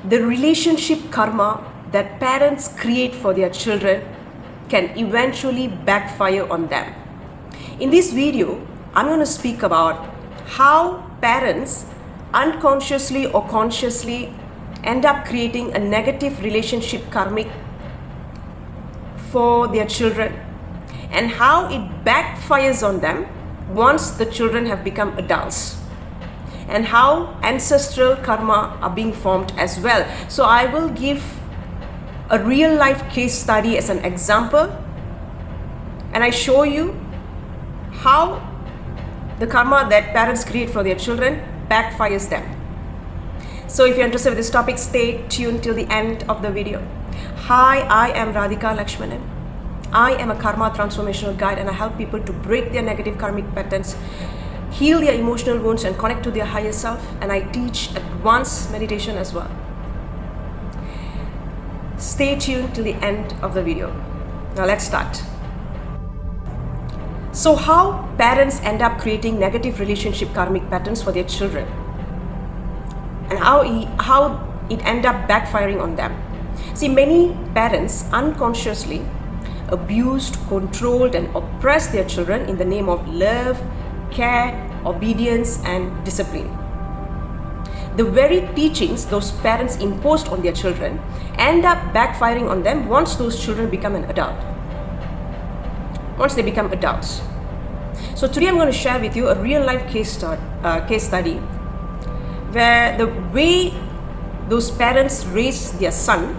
the relationship karma that parents create for their children can eventually backfire on them. In this video, I'm going to speak about how parents unconsciously or consciously end up creating a negative relationship karmic for their children and how it backfires on them once the children have become adults, and how ancestral karma are being formed as well. So I will give a real life case study as an example, and I show you how the karma that parents create for their children backfires them. So if you're interested with this topic, stay tuned till the end of the video. Hi, I am Radhika Lakshmanan. I am a karma transformational guide, and I help people to break their negative karmic patterns, heal their emotional wounds, and connect to their higher self. And I teach advanced meditation as well. Stay tuned till the end of the video. Now let's start. So how parents end up creating negative relationship karmic patterns for their children, and how it end up backfiring on them. See, many parents unconsciously abused, controlled, and oppressed their children in the name of love, care, obedience, and discipline. The very teachings those parents imposed on their children end up backfiring on them once those children become an adult. Once they become adults. So today I'm going to share with you a real life case study where the way those parents raised their son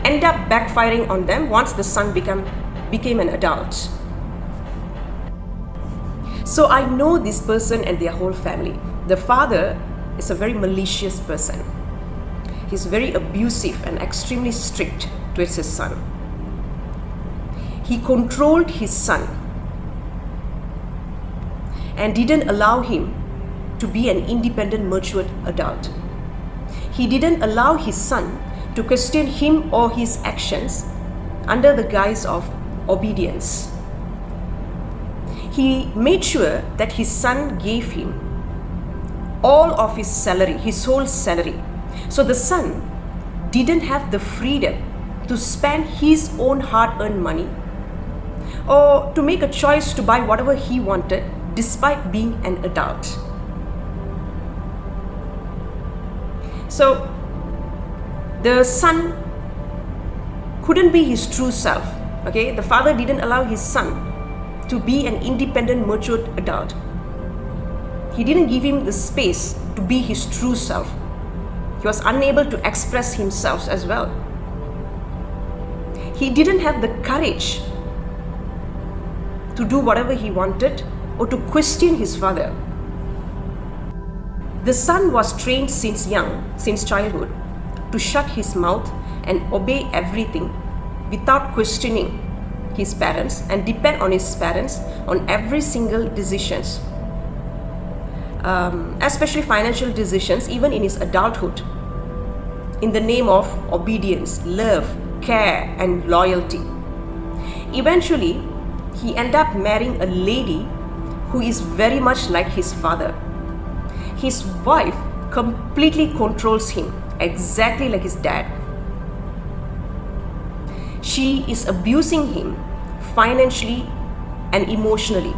end up backfiring on them once the son became an adult. So I know this person and their whole family. The father is a very malicious person. He's very abusive and extremely strict towards his son. He controlled his son and didn't allow him to be an independent, matured adult. He didn't allow his son to question him or his actions under the guise of obedience. He made sure that his son gave him all of his salary, his whole salary. So the son didn't have the freedom to spend his own hard-earned money or to make a choice to buy whatever he wanted despite being an adult. So the son couldn't be his true self. Okay, the father didn't allow his son to be an independent, matured adult. He didn't give him the space to be his true self. He was unable to express himself as well. He didn't have the courage to do whatever he wanted or to question his father. The son was trained since childhood, to shut his mouth and obey everything without questioning his parents and depend on his parents on every single decisions, especially financial decisions, even in his adulthood, in the name of obedience, love, care, and loyalty. Eventually, he ended up marrying a lady who is very much like his father. His wife completely controls him, exactly like his dad. She is abusing him financially and emotionally.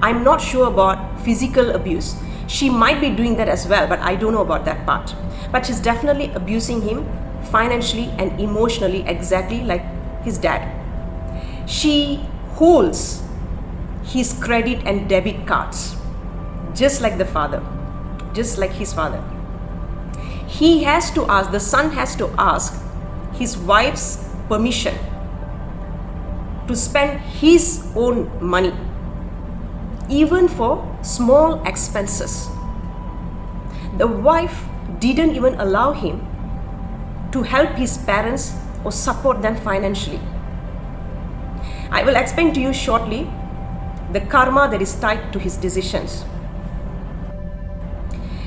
I'm not sure about physical abuse. She might be doing that as well, but I don't know about that part. But she's definitely abusing him financially and emotionally, exactly like his dad. She holds his credit and debit cards, just like the father, just like his father. The son has to ask his wife's permission to spend his own money, even for small expenses. The wife didn't even allow him to help his parents or support them financially. I will explain to you shortly the karma that is tied to his decisions.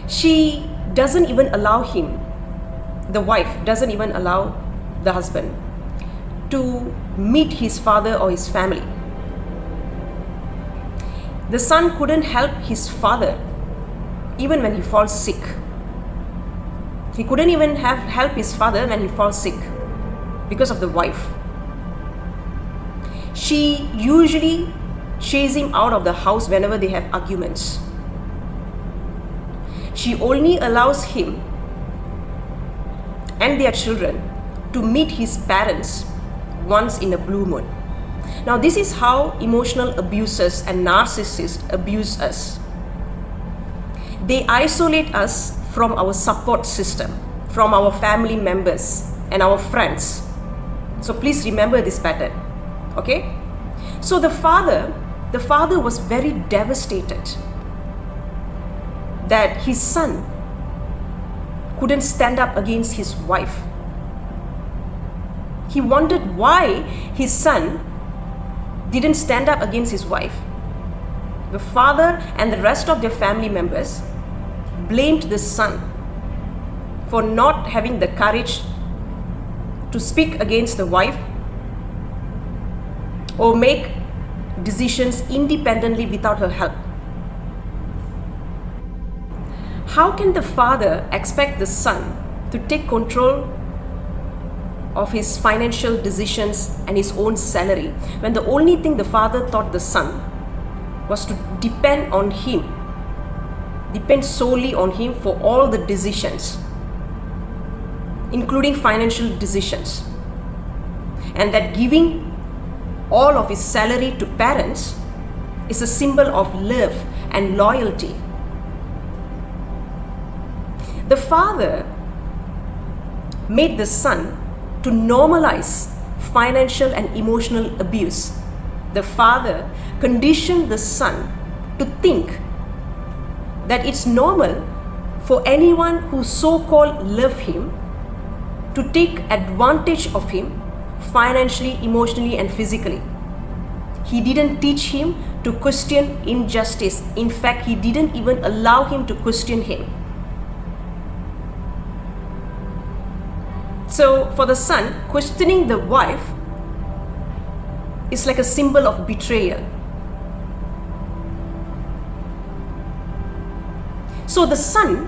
She doesn't even allow him, the wife doesn't even allow the husband to meet his father or his family. The son couldn't help his father even when he falls sick. He couldn't even help his father when he falls sick because of the wife. She usually chases him out of the house whenever they have arguments. She only allows him and their children to meet his parents once in a blue moon. Now, this is how emotional abusers and narcissists abuse us. They isolate us from our support system, from our family members and our friends. So please remember this pattern. Okay? So the father was very devastated that his son couldn't stand up against his wife. He wondered why his son didn't stand up against his wife. The father and the rest of their family members blamed the son for not having the courage to speak against the wife or make decisions independently without her help. How can the father expect the son to take control of his financial decisions and his own salary when the only thing the father taught the son was to depend solely on him for all the decisions, including financial decisions, and that giving all of his salary to parents is a symbol of love and loyalty. The father made the son to normalize financial and emotional abuse. The father conditioned the son to think that it's normal for anyone who so-called love him to take advantage of him financially, emotionally, and physically. He didn't teach him to question injustice. In fact, he didn't even allow him to question him. So for the son, questioning the wife is like a symbol of betrayal. So the son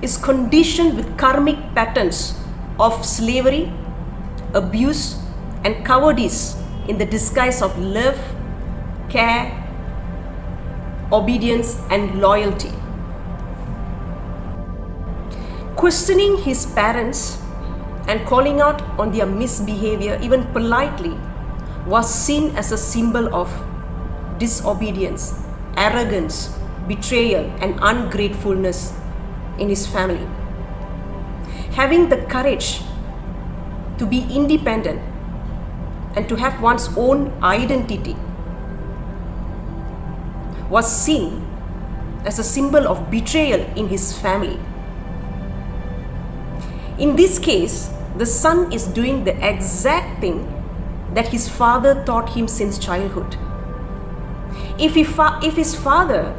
is conditioned with karmic patterns of slavery, abuse, and cowardice in the disguise of love, care, obedience, and loyalty. Questioning his parents and calling out on their misbehavior, even politely, was seen as a symbol of disobedience, arrogance, betrayal, and ungratefulness in his family. Having the courage to be independent and to have one's own identity was seen as a symbol of betrayal in his family. In this case, the son is doing the exact thing that his father taught him since childhood. If the father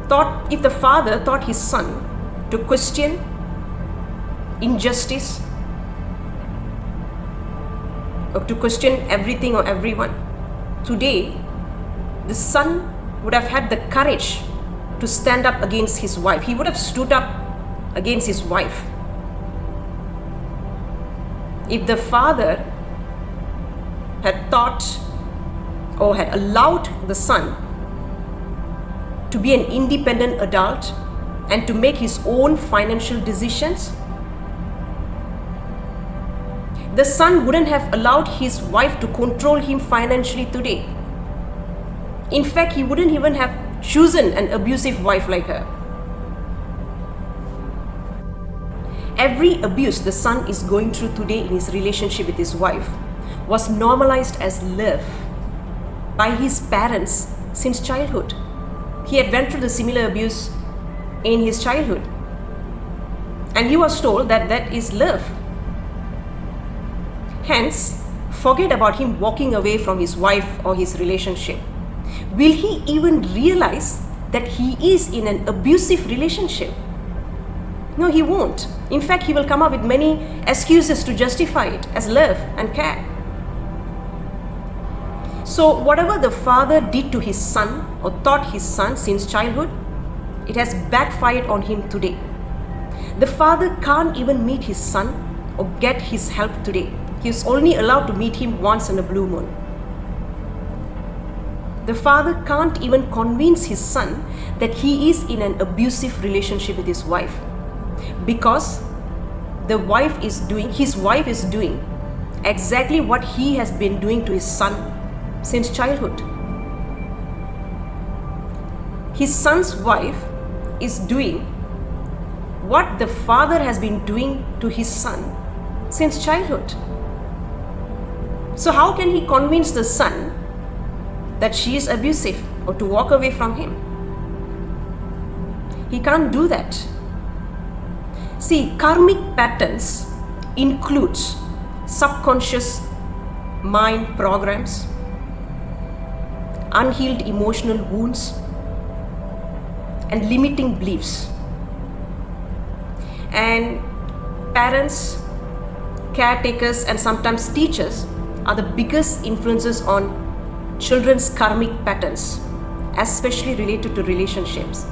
taught his son to question injustice or to question everything or everyone, today the son would have had the courage to stand up against his wife. He would have stood up against his wife. If the father had taught or had allowed the son to be an independent adult and to make his own financial decisions, the son wouldn't have allowed his wife to control him financially today. In fact, he wouldn't even have chosen an abusive wife like her. Every abuse the son is going through today in his relationship with his wife was normalized as love by his parents since childhood. He had went through the similar abuse in his childhood, and he was told that that is love. Hence, forget about him walking away from his wife or his relationship. Will he even realize that he is in an abusive relationship? No, he won't. In fact, he will come up with many excuses to justify it as love and care. So whatever the father did to his son or taught his son since childhood, it has backfired on him today. The father can't even meet his son or get his help today. He is only allowed to meet him once in a blue moon. The father can't even convince his son that he is in an abusive relationship with his wife, because his wife is doing exactly what he has been doing to his son since childhood. His son's wife is doing what the father has been doing to his son since childhood. So how can he convince the son that she is abusive or to walk away from him? He can't do that. See, karmic patterns includes subconscious mind programs, unhealed emotional wounds, and limiting beliefs. And parents, caretakers, and sometimes teachers are the biggest influences on children's karmic patterns, especially related to relationships.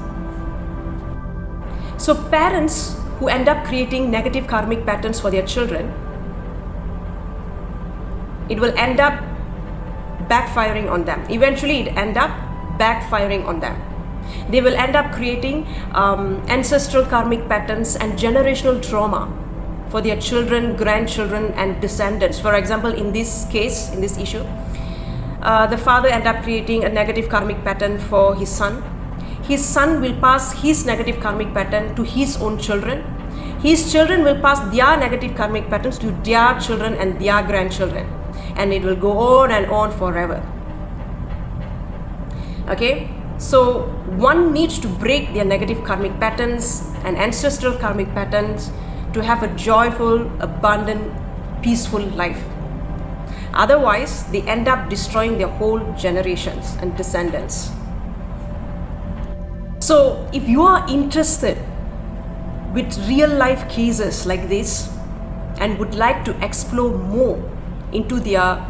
So parents who end up creating negative karmic patterns for their children, it will end up backfiring on them. Eventually it end up backfiring on them. They will end up creating ancestral karmic patterns and generational trauma for their children, grandchildren, and descendants. For example, in this case, in this issue, the father end up creating a negative karmic pattern for his son. His son will pass his negative karmic pattern to his own children. His children will pass their negative karmic patterns to their children and their grandchildren. And it will go on and on forever. Okay? So one needs to break their negative karmic patterns and ancestral karmic patterns to have a joyful, abundant, peaceful life. Otherwise, they end up destroying their whole generations and descendants. So if you are interested with real life cases like this and would like to explore more into their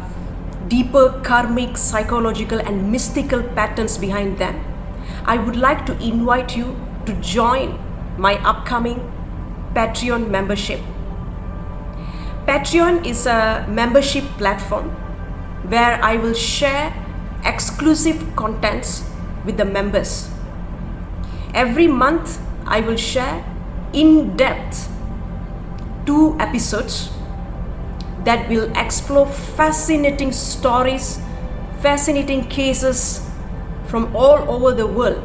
deeper karmic, psychological, and mystical patterns behind them, I would like to invite you to join my upcoming Patreon membership. Patreon is a membership platform where I will share exclusive contents with the members. Every month, I will share in-depth 2 episodes that will explore fascinating stories, fascinating cases from all over the world,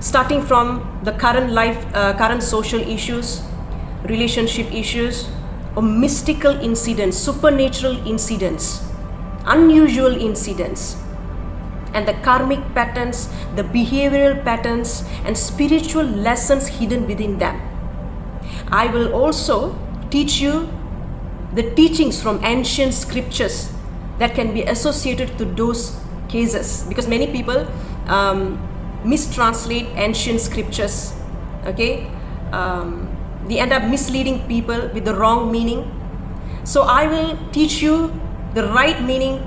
starting from the current social issues, relationship issues, or mystical incidents, supernatural incidents, unusual incidents, and the karmic patterns, the behavioral patterns, and spiritual lessons hidden within them. I will also teach you the teachings from ancient scriptures that can be associated to those cases, because many people mistranslate ancient scriptures. Okay, they end up misleading people with the wrong meaning. So I will teach you the right meaning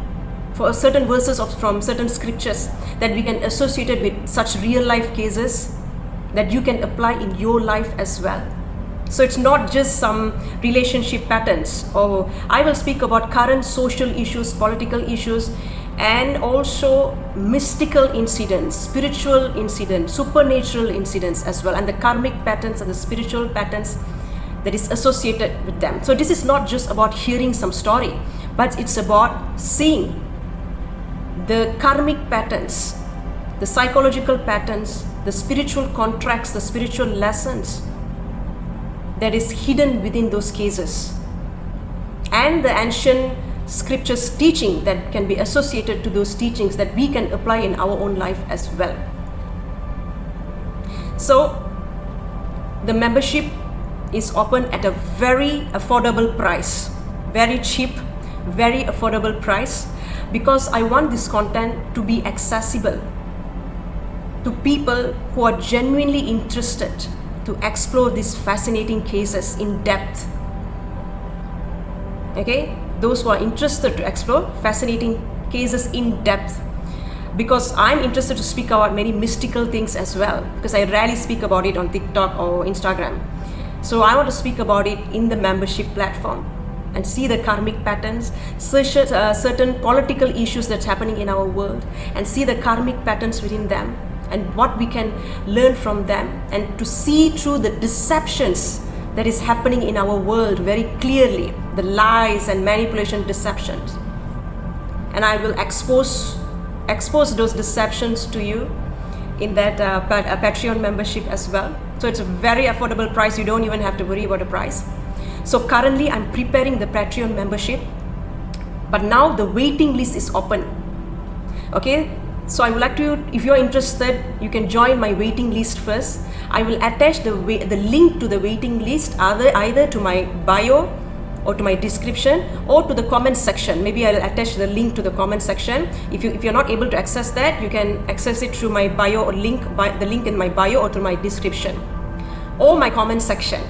for certain verses from certain scriptures that we can associate it with such real life cases that you can apply in your life as well. So it's not just some relationship patterns, or I will speak about current social issues, political issues, and also mystical incidents, spiritual incidents, supernatural incidents as well, and the karmic patterns and the spiritual patterns that is associated with them. So this is not just about hearing some story, but it's about seeing the karmic patterns, the psychological patterns, the spiritual contracts, the spiritual lessons that is hidden within those cases, and the ancient scriptures teaching that can be associated to those teachings that we can apply in our own life as well. So the membership is open at a very affordable price, very cheap, very affordable price, because I want this content to be accessible to people who are genuinely interested to explore these fascinating cases in depth. Okay, those who are interested to explore fascinating cases in depth, because I'm interested to speak about many mystical things as well, because I rarely speak about it on TikTok or Instagram. So I want to speak about it in the membership platform and see the karmic patterns, certain political issues that's happening in our world, and see the karmic patterns within them and what we can learn from them, and to see through the deceptions that is happening in our world very clearly, the lies and manipulation deceptions. And I will expose those deceptions to you in that Patreon membership as well. So it's a very affordable price. You don't even have to worry about the price. So currently I'm preparing the Patreon membership, but now the waiting list is open. Okay, so I would like to, if you're interested, you can join my waiting list first. I will attach the link to the waiting list either to my bio or to my description or to the comment section. Maybe I'll attach the link to the comment section. If you're not able to access that, you can access it through my bio or the link in my bio or to my description or my comment section.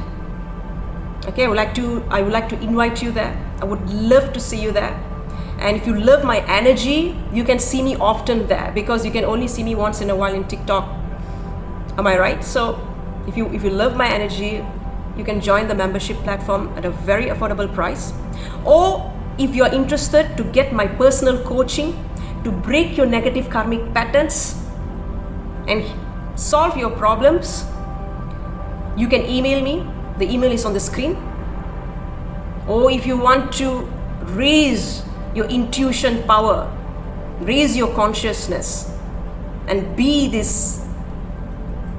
Okay, I would like to invite you there. I would love to see you there. And if you love my energy, you can see me often there, because you can only see me once in a while in TikTok. Am I right? So if you love my energy, you can join the membership platform at a very affordable price. Or if you're interested to get my personal coaching to break your negative karmic patterns and solve your problems, you can email me. The email is on the screen. Or if you want to raise your intuition power, raise your consciousness, and be this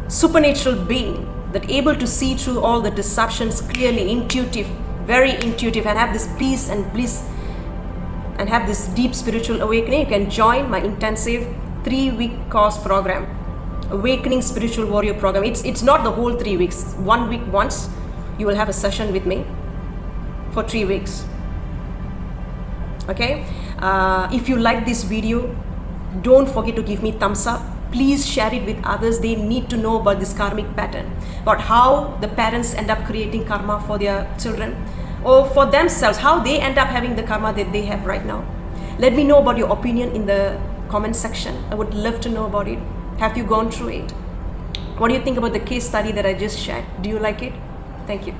supernatural being that able to see through all the deceptions clearly, intuitive, very intuitive, and have this peace and bliss and have this deep spiritual awakening, you can join my intensive 3-week course program, Awakening Spiritual Warrior program. It's not the whole 3 weeks. 1 week once you will have a session with me for 3 weeks. Okay, if you like this video, don't forget to give me thumbs up. Please share it with others. They need to know about this karmic pattern, about how the parents end up creating karma for their children or for themselves, how they end up having the karma that they have right now. Let me know about your opinion in the comment section. I would love to know about it. Have you gone through it? What do you think about the case study that I just shared? Do you like it? Thank you.